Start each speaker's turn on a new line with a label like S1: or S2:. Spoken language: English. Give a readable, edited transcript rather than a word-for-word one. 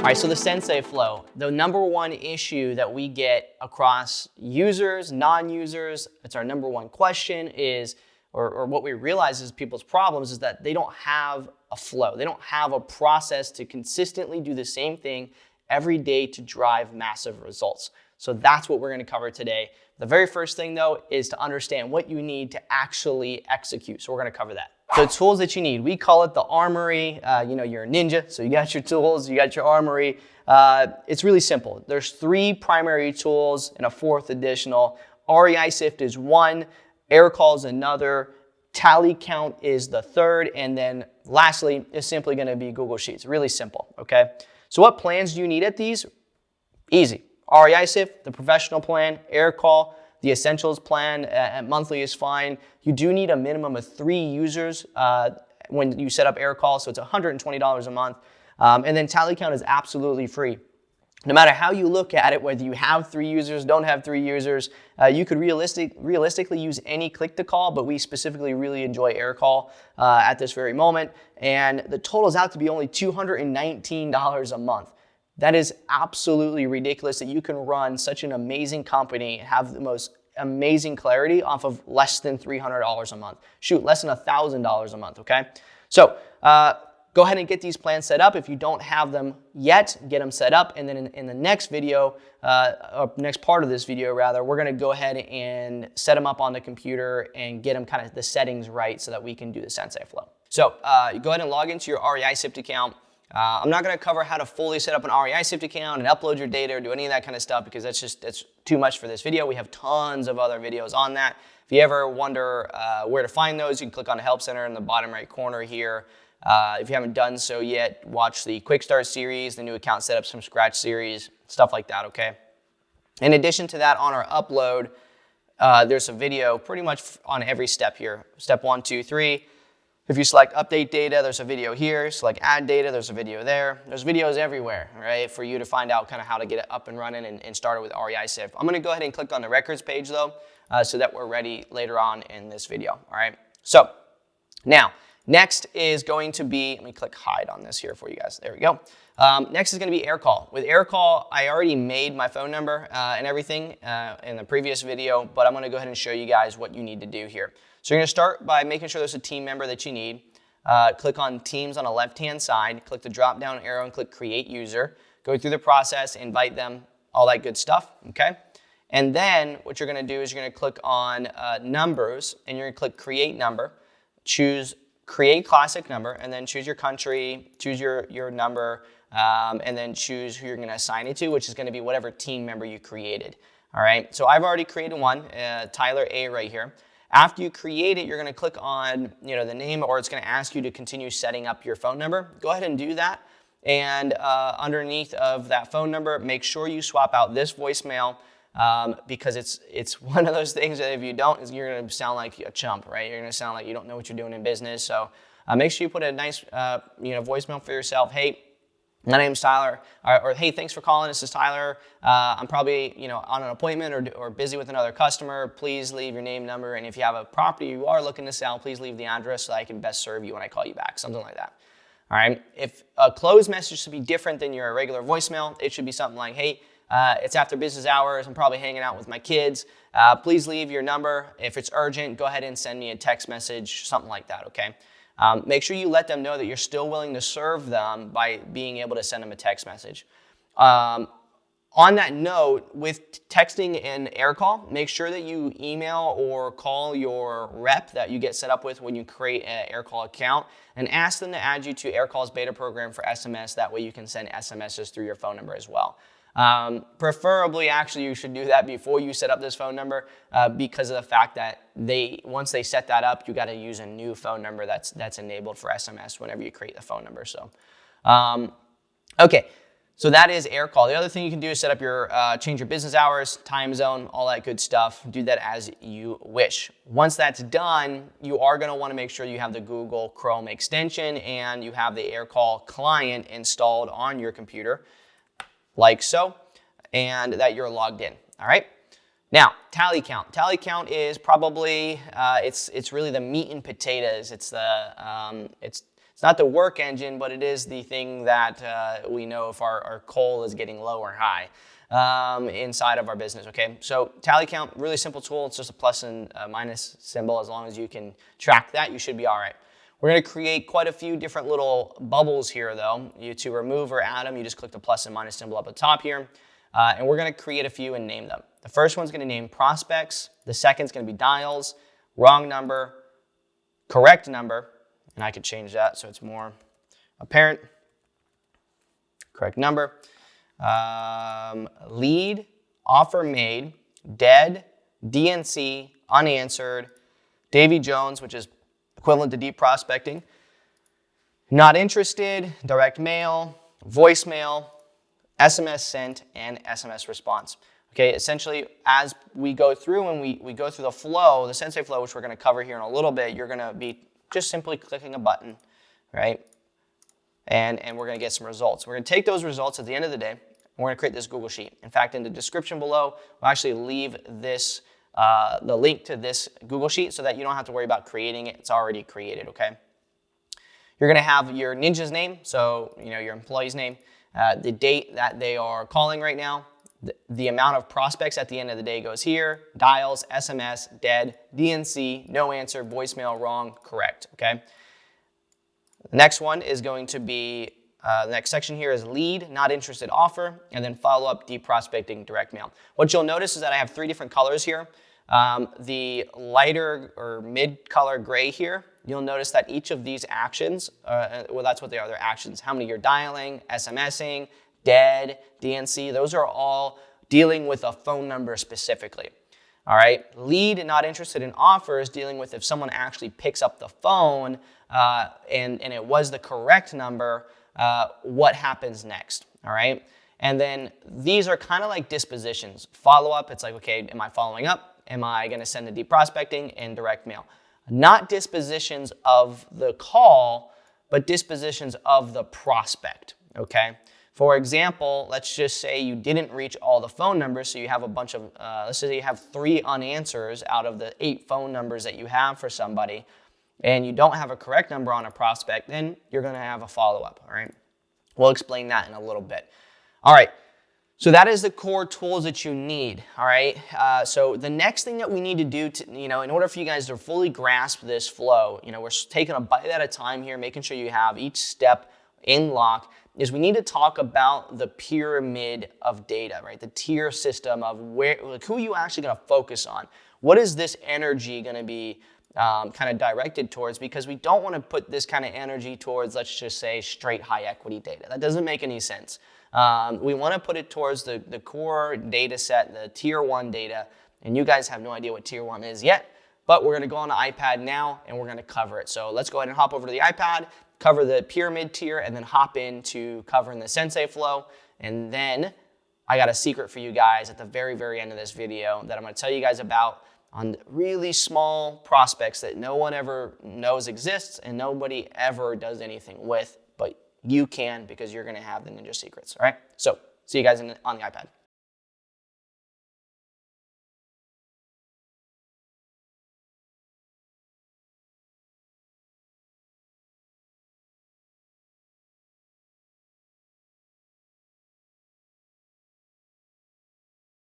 S1: All right, so the Sensei flow, the number one issue that we get across users, non-users, it's our number one question is, or what we realize is people's problems is that they don't have a flow. They don't have a process to consistently do the same thing every day to drive massive results. So that's what we're gonna cover today. The very first thing though is to understand what you need to actually execute. So we're gonna cover that. The tools that you need, we call it the Armory. You're a ninja, so you got your tools, you got your Armory. It's really simple. There's 3 primary tools and a 4th additional. REISift is 1, AirCall is another, Tally Count is the 3rd, and then lastly is simply gonna be Google Sheets. Really simple, okay? So what plans do you need at these? Easy. REISift, the professional plan, AirCall, the essentials plan at monthly is fine. You do need a minimum of 3 users when you set up AirCall, so it's $120 a month. And then Tally Count is absolutely free. No matter how you look at it, whether you have 3 users, don't have 3 users, you could realistically use any click-to-call, but we specifically really enjoy AirCall at this very moment. And the total is out to be only $219 a month. That is absolutely ridiculous that you can run such an amazing company, have the most amazing clarity off of less than $300 a month. Shoot, less than $1,000 a month, okay? So go ahead and get these plans set up. If you don't have them yet, get them set up. And then in the next video, or next part of this video rather, we're gonna go ahead and set them up on the computer and get them kind of the settings right so that we can do the Sensei flow. So you go ahead and log into your REISift account. I'm not going to cover how to fully set up an REISift account and upload your data or do any of that kind of stuff because that's too much for this video. We have tons of other videos on that. If you ever wonder where to find those, you can click on the Help Center in the bottom right corner here. If you haven't done so yet, watch the Quick Start series, the new account setups from scratch series, stuff like that, okay? In addition to that, on our upload, there's a video pretty much on every step here. Step 1, 2, 3. If you select update data, there's a video here. Select add data, there's a video there. There's videos everywhere, right, for you to find out kind of how to get it up and running and started with REISift. I'm going to go ahead and click on the records page though, so that we're ready later on in this video, all right? So now, next is going to be, let me click hide on this here for you guys. There we go. Next is going to be AirCall. With AirCall, I already made my phone number and everything in the previous video, but I'm going to go ahead and show you guys what you need to do here. So you're going to start by making sure there's a team member that you need. Click on Teams on the left-hand side, click the drop-down arrow and click Create User. Go through the process, invite them, all that good stuff, okay? And then what you're going to do is you're going to click on Numbers, and you're going to click Create Number. Choose Create Classic Number, and then choose your country, choose your number, and then choose who you're going to assign it to, which is going to be whatever team member you created, all right? So I've already created one, Tyler A right here. After you create it, you're going to click on the name, or it's going to ask you to continue setting up your phone number. Go ahead and do that. And underneath of that phone number, make sure you swap out this voicemail because it's one of those things that if you don't, you're going to sound like a chump, right? You're going to sound like you don't know what you're doing in business. So make sure you put a nice voicemail for yourself. Hey, my name's Tyler, or hey, thanks for calling. This is Tyler. I'm probably on an appointment or busy with another customer. Please leave your name, number, and if you have a property you are looking to sell, please leave the address so I can best serve you when I call you back. Something like that. All right. If a closed message should be different than your regular voicemail, it should be something like, hey, it's after business hours. I'm probably hanging out with my kids. Please leave your number. If it's urgent, go ahead and send me a text message, something like that. Okay. Make sure you let them know that you're still willing to serve them by being able to send them a text message. On that note, with texting and AirCall, make sure that you email or call your rep that you get set up with when you create an AirCall account and ask them to add you to AirCall's beta program for SMS. That way you can send SMSs through your phone number as well. Preferably, actually, you should do that before you set up this phone number because of the fact that once they set that up, you got to use a new phone number that's enabled for SMS whenever you create the phone number. So, okay, so that is AirCall. The other thing you can do is set up change your business hours, time zone, all that good stuff. Do that as you wish. Once that's done, you are going to want to make sure you have the Google Chrome extension and you have the AirCall client installed on your computer, like so, and that you're logged in, all right? Now, tally count. Tally count is probably, it's really the meat and potatoes. It's It's not the work engine, but it is the thing that we know if our coal is getting low or high inside of our business, okay? So tally count, really simple tool. It's just a plus and a minus symbol. As long as you can track that, you should be all right. We're gonna create quite a few different little bubbles here though. To remove or add them, you just click the plus and minus symbol up at the top here. And we're gonna create a few and name them. The first one's gonna name prospects. The second's gonna be dials, wrong number, correct number, and I could change that so it's more apparent. Correct number. Lead, offer made, dead, DNC, unanswered, Davy Jones, which is equivalent to deep prospecting, not interested, direct mail, voicemail, SMS sent, and SMS response. Okay, essentially, as we go through and we go through the flow, the Sensei flow, which we're going to cover here in a little bit, you're going to be just simply clicking a button, right? And we're going to get some results. We're going to take those results at the end of the day, and we're going to create this Google Sheet. In fact, in the description below, we'll actually leave this, the link to this Google Sheet so that you don't have to worry about creating it. It's already created, okay? You're going to have your ninja's name, so your employee's name, the date that they are calling right now, the amount of prospects at the end of the day goes here, dials, SMS, dead, DNC, no answer, voicemail, wrong, correct, okay? The next one is going to be, the next section here is lead, not interested, offer, and then follow up, deep prospecting, direct mail. What you'll notice is that I have 3 different colors here. The lighter or mid color gray here, you'll notice that each of these actions, well, that's what they are, they're actions. How many you're dialing, SMSing, dead, DNC, those are all dealing with a phone number specifically. All right, lead, not interested in offers, dealing with if someone actually picks up the phone and it was the correct number, what happens next, all right? And then these are kind of like dispositions. Follow up, it's like, okay, am I following up? Am I gonna send a deep prospecting and direct mail? Not dispositions of the call, but dispositions of the prospect, okay? For example, let's just say you didn't reach all the phone numbers, so you have a bunch of, let's say you have 3 unanswers out of the 8 phone numbers that you have for somebody, and you don't have a correct number on a prospect, then you're gonna have a follow-up, all right? We'll explain that in a little bit. All right, so that is the core tools that you need, all right? So the next thing that we need to do to, in order for you guys to fully grasp this flow, we're taking a bite at a time here, making sure you have each step in lock, is we need to talk about the pyramid of data, right? The tier system of who are you actually gonna focus on? What is this energy gonna be kind of directed towards? Because we don't wanna put this kind of energy towards, let's just say, straight high equity data. That doesn't make any sense. We wanna put it towards the core data set, the tier 1 data, and you guys have no idea what tier 1 is yet, but we're gonna go on the iPad now and we're gonna cover it. So let's go ahead and hop over to the iPad, cover the pyramid tier, and then hop into covering the Sensei flow. And then I got a secret for you guys at the very, very end of this video that I'm gonna tell you guys about on really small prospects that no one ever knows exists and nobody ever does anything with, but you can because you're gonna have the ninja secrets, all right? So see you guys on the iPad.